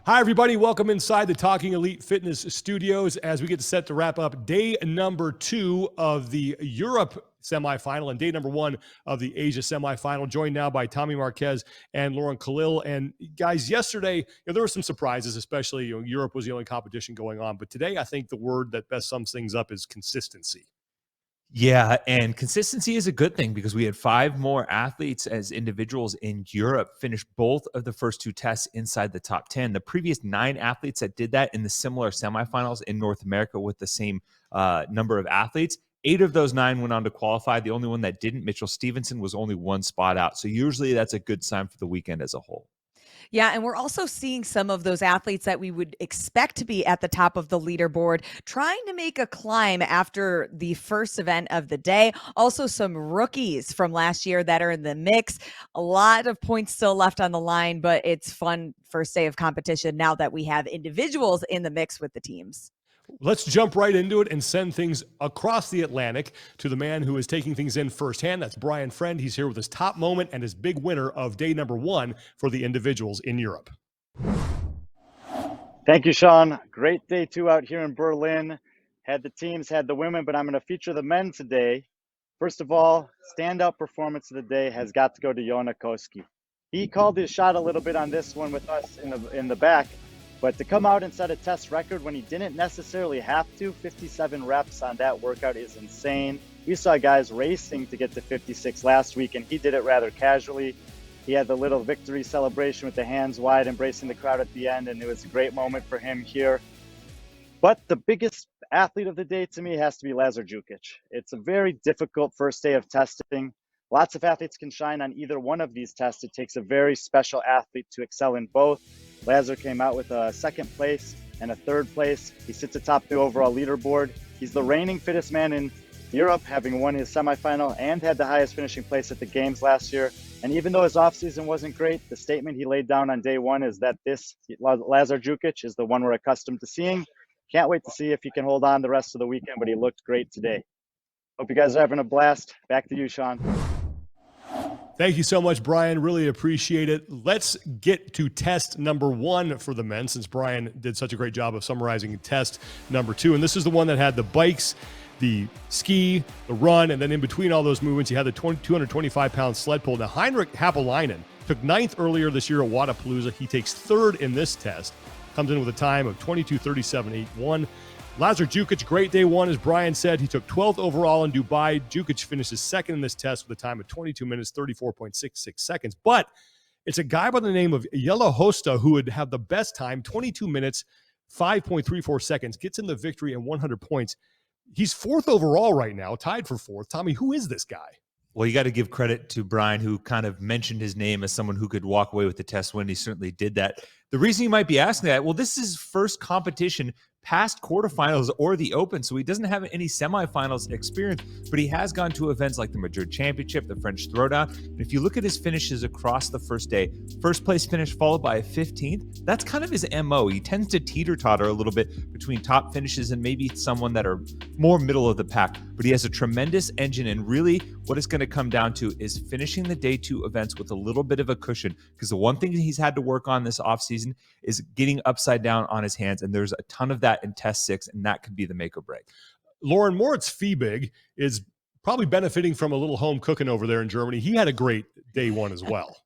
Hi, everybody. Welcome inside the Talking Elite Fitness Studios as we get set to wrap up day number 2 of the Europe semifinal and day number 1 of the Asia semifinal. Joined now by Tommy Marquez and Lauren Kalil. And guys, yesterday, there were some surprises, especially Europe was the only competition going on. But today, I think the word that best sums things up is consistency. Yeah, and consistency is a good thing because we had 5 more athletes as individuals in Europe finish both of the first 2 tests inside the top 10. The previous 9 athletes that did that in the similar semifinals in North America with the same number of athletes, 8 of those 9 went on to qualify. The only one that didn't, Mitchell Stevenson, was only 1 spot out. So usually that's a good sign for the weekend as a whole. Yeah, and we're also seeing some of those athletes that we would expect to be at the top of the leaderboard trying to make a climb after the first event of the day. Also, some rookies from last year that are in the mix. A lot of points still left on the line, but it's fun first day of competition now that we have individuals in the mix with the teams. Let's jump right into it and send things across the Atlantic to the man who is taking things in firsthand. That's Brian Friend. He's here with his top moment and his big winner of day number 1 for the individuals in Europe. Thank you, Sean. Great day 2 out here in Berlin. Had the teams, had the women, but I'm going to feature the men today. First of all, standout performance of the day has got to go to Jonne Koski. He called his shot a little bit on this one with us in the back. But to come out and set a test record when he didn't necessarily have to, 57 reps on that workout is insane. We saw guys racing to get to 56 last week, and he did it rather casually. He had the little victory celebration with the hands wide, embracing the crowd at the end, and it was a great moment for him here. But the biggest athlete of the day to me has to be Lazar Dukic. It's a very difficult first day of testing. Lots of athletes can shine on either one of these tests. It takes a very special athlete to excel in both. Lazar came out with a 2nd place and a 3rd place. He sits atop the overall leaderboard. He's the reigning fittest man in Europe, having won his semifinal and had the highest finishing place at the games last year. And even though his offseason wasn't great, the statement he laid down on day 1 is that this Lazar Dukic is the one we're accustomed to seeing. Can't wait to see if he can hold on the rest of the weekend, but he looked great today. Hope you guys are having a blast. Back to you, Sean. Thank you so much, Brian. Really appreciate it. Let's get to test number 1 for the men, since Brian did such a great job of summarizing test number 2. And this is the one that had the bikes, the ski, the run, and then in between all those movements, you had the 225-pound sled pull. Now, Heinrich Happelainen took 9th earlier this year at Wadapalooza. He takes 3rd in this test, comes in with a time of 22:37.81. Lazar Dukic, great day 1, as Brian said. He took 12th overall in Dubai. Dukic finishes 2nd in this test with a time of 22 minutes, 34.66 seconds. But it's a guy by the name of Jelle Hosta who would have the best time, 22 minutes, 5.34 seconds, gets in the victory and 100 points. He's 4th overall right now, tied for 4th. Tommy, who is this guy? Well, you got to give credit to Brian, who kind of mentioned his name as someone who could walk away with the test win. He certainly did that. The reason you might be asking that, well, this is his first competition past quarterfinals or the Open, so he doesn't have any semifinals experience, but he has gone to events like the Madrid Championship, the French Throwdown, and if you look at his finishes across the first day, 1st place finish followed by a 15th, that's kind of his MO. He tends to teeter-totter a little bit between top finishes and maybe someone that are more middle of the pack, but he has a tremendous engine, and really what it's going to come down to is finishing the day 2 events with a little bit of a cushion, because the one thing that he's had to work on this offseason is getting upside down on his hands, and there's a ton of that in test 6, and that could be the make or break. Lauren, Moritz Fiebig is probably benefiting from a little home cooking over there in Germany. He had a great day 1 as well.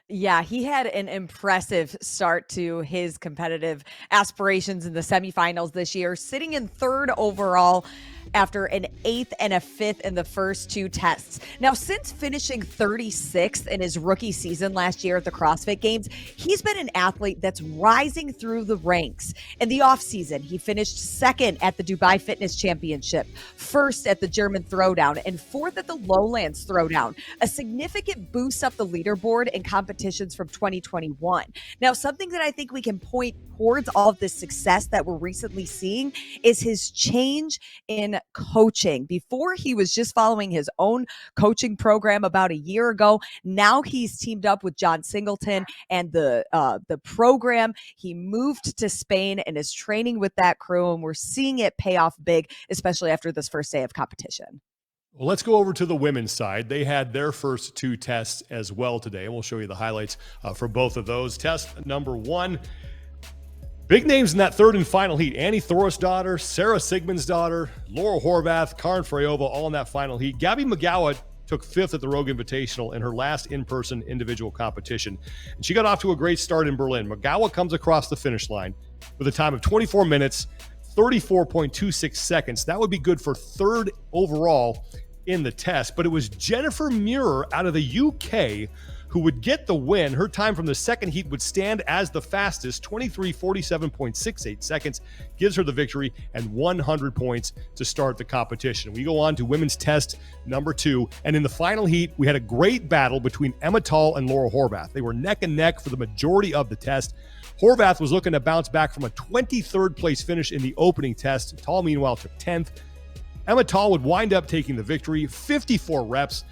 Yeah, he had an impressive start to his competitive aspirations in the semifinals this year, sitting in 3rd overall after an 8th and a 5th in the first 2 tests. Now, since finishing 36th in his rookie season last year at the CrossFit Games, he's been an athlete that's rising through the ranks. In the offseason, he finished 2nd at the Dubai Fitness Championship, 1st at the German Throwdown, and 4th at the Lowlands Throwdown, a significant boost up the leaderboard in competitions from 2021. Now, something that I think we can point towards all of this success that we're recently seeing is his change in coaching. Before, he was just following his own coaching program about a year ago. Now he's teamed up with John Singleton and the program. He moved to Spain and is training with that crew, and we're seeing it pay off big, especially after this first day of competition. Well, let's go over to the women's side. They had their first 2 tests as well today, and we'll show you the highlights for both of those. Test number 1, Big names in that third and final heat. Annie Thorisdottir, Sarah Sigmundsdottir, Laura Horvath, Karin Freyova, all in that final heat. Gabi Migala took fifth at the Rogue Invitational in her last in-person individual competition. And she got off to a great start in Berlin. Migala comes across the finish line with a time of 24 minutes, 34.26 seconds. That would be good for third overall in the test. But it was Jennifer Muir out of the UK who would get the win. Her time from the second heat would stand as the fastest, 23:47.68 seconds, gives her the victory and 100 points to start the competition. We go on to women's test number 2, and in the final heat, we had a great battle between Emma Tall and Laura Horvath. They were neck and neck for the majority of the test. Horvath was looking to bounce back from a 23rd place finish in the opening test. Tall, meanwhile, took 10th. Emma Tall would wind up taking the victory, 54 reps.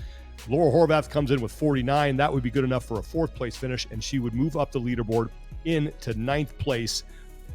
Laura Horvath comes in with 49. That would be good enough for a 4th place finish, and she would move up the leaderboard into 9th place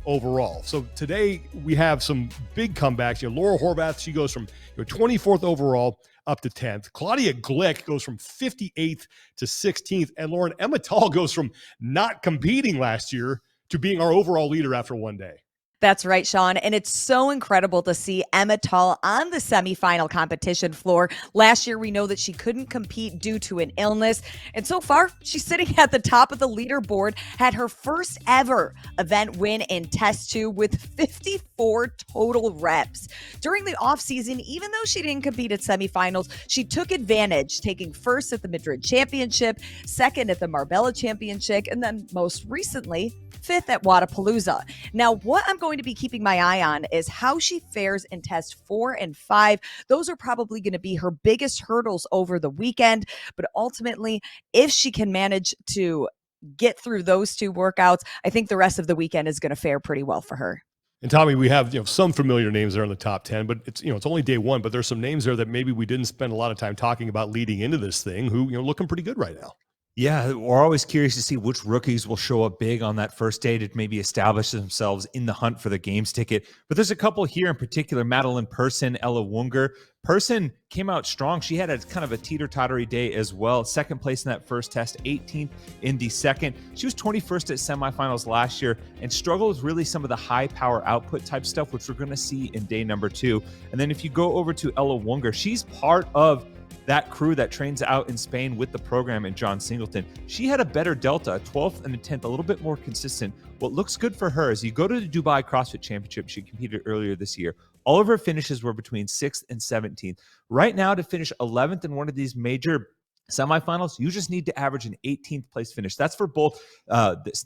overall. So today we have some big comebacks. Laura Horvath, she goes from 24th overall up to 10th. Claudia Glick goes from 58th to 16th. And Lauren, Emma Tall goes from not competing last year to being our overall leader after one day. That's right, Sean. And it's so incredible to see Emma Tall on the semifinal competition floor. Last year, we know that she couldn't compete due to an illness. And so far, she's sitting at the top of the leaderboard, had her first ever event win in Test 2 with 54 total reps. During the offseason, even though she didn't compete at semifinals, she took advantage, taking first at the Madrid Championship, second at the Marbella Championship, and then most recently, 5th at Wodapalooza. Now, what I'm going to be keeping my eye on is how she fares in test 4 and 5. Those are probably going to be her biggest hurdles over the weekend. But ultimately, if she can manage to get through those 2 workouts, I think the rest of the weekend is going to fare pretty well for her. And Tommy, we have some familiar names there in the top 10, but it's only day 1. But there's some names there that maybe we didn't spend a lot of time talking about leading into this thing, who looking pretty good right now. Yeah, we're always curious to see which rookies will show up big on that first day to maybe establish themselves in the hunt for the games ticket. But there's a couple here in particular, Madeline Persson, Ella Wunger. Persson came out strong. She had a kind of a teeter-tottery day as well. 2nd place in that first test, 18th in the second. She was 21st at semifinals last year and struggled with really some of the high power output type stuff, which we're going to see in day number 2. And then if you go over to Ella Wunger, she's part of that crew that trains out in Spain with the program and John Singleton. She had a better delta, a 12th and a 10th, a little bit more consistent. What looks good for her is you go to the Dubai CrossFit Championship. She competed earlier this year. All of her finishes were between 6th and 17th. Right now, to finish 11th in one of these major semifinals, you just need to average an 18th place finish. That's for both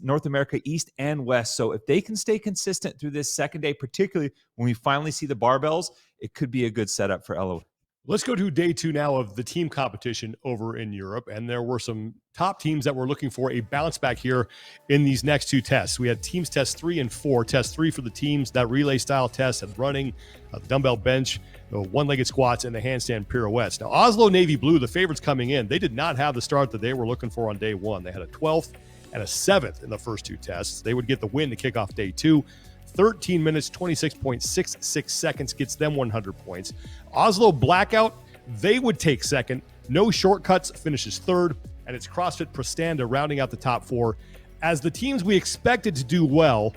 North America East and West. So if they can stay consistent through this second day, particularly when we finally see the barbells, it could be a good setup for Ella. Let's go to day 2 now of the team competition over in Europe. And there were some top teams that were looking for a bounce back here in these next 2 tests. We had teams test 3 and 4. Test 3 for the teams, that relay style test and running, the dumbbell bench, the one-legged squats, and the handstand pirouettes. Now, Oslo Navy Blue, the favorites coming in, they did not have the start that they were looking for on day 1. They had a 12th and a 7th in the first 2 tests. They would get the win to kick off day 2. 13 minutes, 26.66 seconds gets them 100 points. Oslo Blackout, they would take second. No shortcuts, finishes third. And it's CrossFit Prestanda rounding out the top 4 as the teams we expected to do well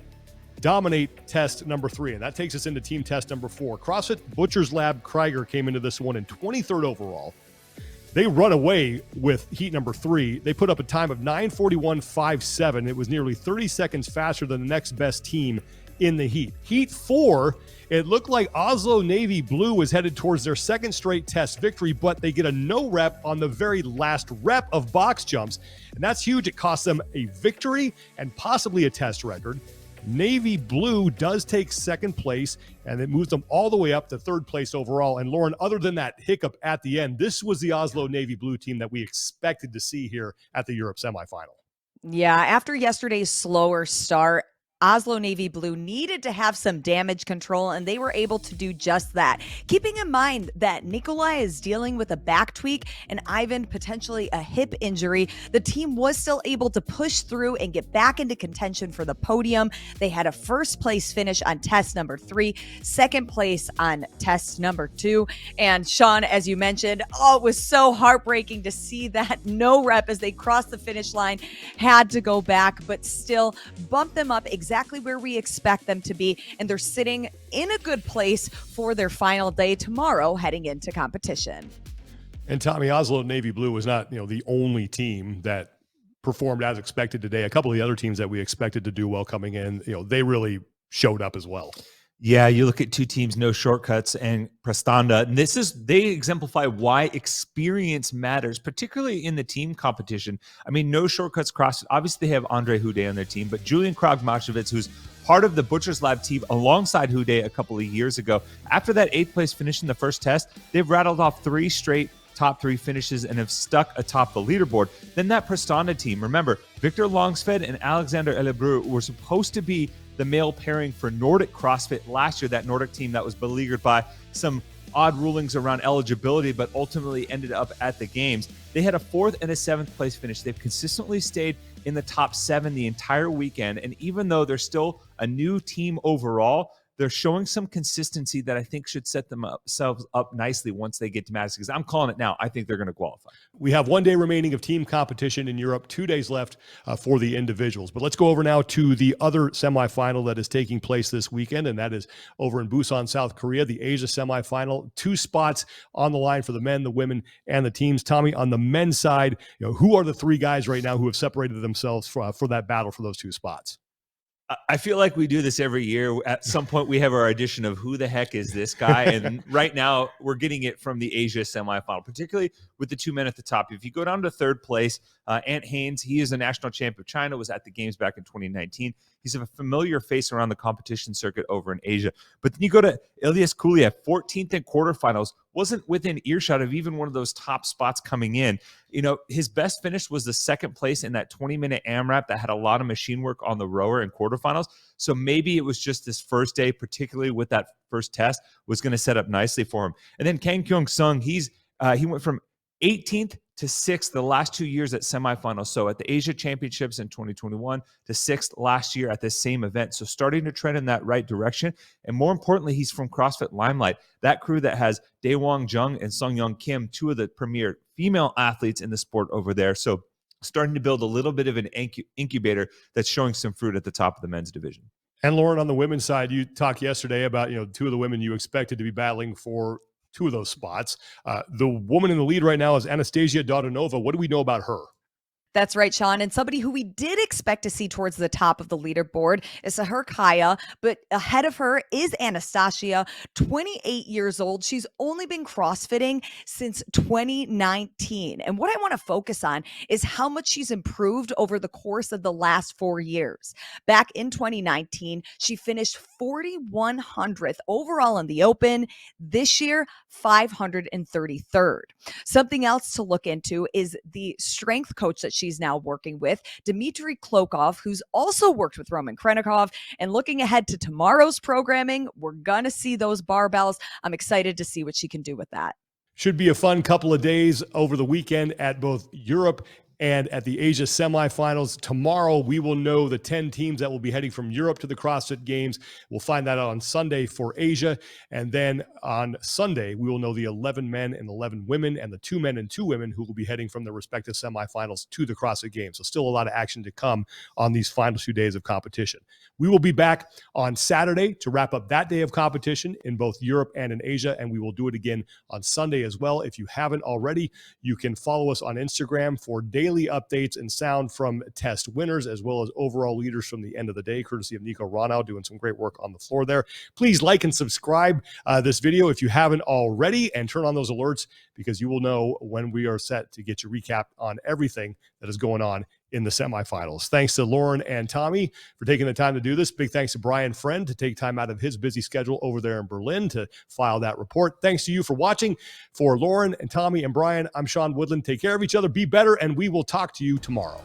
dominate test number 3. And that takes us into team test number 4. CrossFit Butcher's Lab Krieger came into this one in 23rd overall. They run away with heat number 3. They put up a time of 9:41.57. It was nearly 30 seconds faster than the next best team in the heat. Heat 4, it looked like Oslo Navy Blue was headed towards their second straight test victory, but they get a no rep on the very last rep of box jumps. And that's huge. It costs them a victory and possibly a test record. Navy Blue does take second place, and it moves them all the way up to 3rd place overall. And Lauren, other than that hiccup at the end, this was the Oslo Navy Blue team that we expected to see here at the Europe semifinal. Yeah, after yesterday's slower start, Oslo Navy Blue needed to have some damage control, and they were able to do just that. Keeping in mind that Nikolai is dealing with a back tweak and Ivan potentially a hip injury, the team was still able to push through and get back into contention for the podium. They had a 1st place finish on test number 3, 2nd place on test number 2. And Sean, as you mentioned, it was so heartbreaking to see that no rep as they crossed the finish line, had to go back, but still bumped them up exactly where we expect them to be, and they're sitting in a good place for their final day tomorrow heading into competition. And Tommy, Oslo Navy Blue was not, the only team that performed as expected today. A couple of the other teams that we expected to do well coming in, they really showed up as well. Yeah, you look at two teams, no shortcuts, and Prestanda. And they exemplify why experience matters, particularly in the team competition. I mean, no shortcuts CrossFit. Obviously, they have Andre Houdet on their team, but Julian Krog-Machowicz, who's part of the Butcher's Lab team alongside Houdet a couple of years ago. After that 8th place finish in the first test, they've rattled off 3 straight top 3 finishes and have stuck atop the leaderboard. Then that Prestanda team, remember, Victor Longsfed and Alexander Ellebreu were supposed to be the male pairing for Nordic CrossFit last year, that Nordic team that was beleaguered by some odd rulings around eligibility, but ultimately ended up at the games. They had a 4th and a 7th place finish. They've consistently stayed in the top 7 the entire weekend. And even though they're still a new team overall, they're showing some consistency that I think should set themselves up nicely once they get to Madison, because I'm calling it now. I think they're going to qualify. We have 1 day remaining of team competition in Europe, 2 days left for the individuals. But let's go over now to the other semifinal that is taking place this weekend, and that is over in Busan, South Korea, the Asia semifinal. 2 spots on the line for the men, the women, and the teams. Tommy, on the men's side, who are the 3 guys right now who have separated themselves for that battle for those 2 spots? I feel like we do this every year. At some point, we have our audition of who the heck is this guy? And right now, we're getting it from the Asia semifinal, particularly with the 2 men at the top. If you go down to 3rd place, Ant Haynes, he is a national champion of China, was at the games back in 2019. He's a familiar face around the competition circuit over in Asia. But then you go to Ilyas Kuliev, 14th in quarterfinals, wasn't within earshot of even one of those top spots coming in. His best finish was the 2nd place in that 20-minute AMRAP that had a lot of machine work on the rower in quarterfinals. So maybe it was just this first day, particularly with that first test, was going to set up nicely for him. And then Kang Kyung Sung, he went from 18th to 6th the last 2 years at semifinals. So at the Asia Championships in 2021 to 6th last year at this same event. So starting to trend in that right direction. And more importantly, he's from CrossFit Limelight, that crew that has Daewon Jung and Sung Young Kim, 2 of the premier female athletes in the sport over there. So starting to build a little bit of an incubator that's showing some fruit at the top of the men's division. And Lauren, on the women's side, you talked yesterday about 2 of the women you expected to be battling for 2 of those spots. The woman in the lead right now is Anastasia Dodonova. What do we know about her? That's right, Sean. And somebody who we did expect to see towards the top of the leaderboard is Sahar Kaya, but ahead of her is Anastasia, 28 years old. She's only been CrossFitting since 2019. And what I want to focus on is how much she's improved over the course of the last 4 years. Back in 2019, she finished 4,100th overall in the Open. This year, 533rd. Something else to look into is the strength coach that she's now working with, Dmitry Klokov, who's also worked with Roman Krenikov. And looking ahead to tomorrow's programming, we're going to see those barbells. I'm excited to see what she can do with that. Should be a fun couple of days over the weekend at both Europe and at the Asia semifinals. Tomorrow, we will know the 10 teams that will be heading from Europe to the CrossFit Games. We'll find that out on Sunday for Asia. And then on Sunday, we will know the 11 men and 11 women and the 2 men and 2 women who will be heading from the respective semifinals to the CrossFit Games. So still a lot of action to come on these final 2 days of competition. We will be back on Saturday to wrap up that day of competition in both Europe and in Asia, and we will do it again on Sunday as well. If you haven't already, you can follow us on Instagram for daily updates and sound from test winners, as well as overall leaders from the end of the day, courtesy of Nico Ronau, doing some great work on the floor there. Please like and subscribe this video if you haven't already, and turn on those alerts, because you will know when we are set to get you recapped on everything that is going on in the semifinals. Thanks to Lauren and Tommy for taking the time to do this. Big thanks to Brian Friend to take time out of his busy schedule over there in Berlin to file that report. Thanks to you for watching. For Lauren and Tommy and Brian, I'm Sean Woodland. Take care of each other, be better, and we will talk to you tomorrow.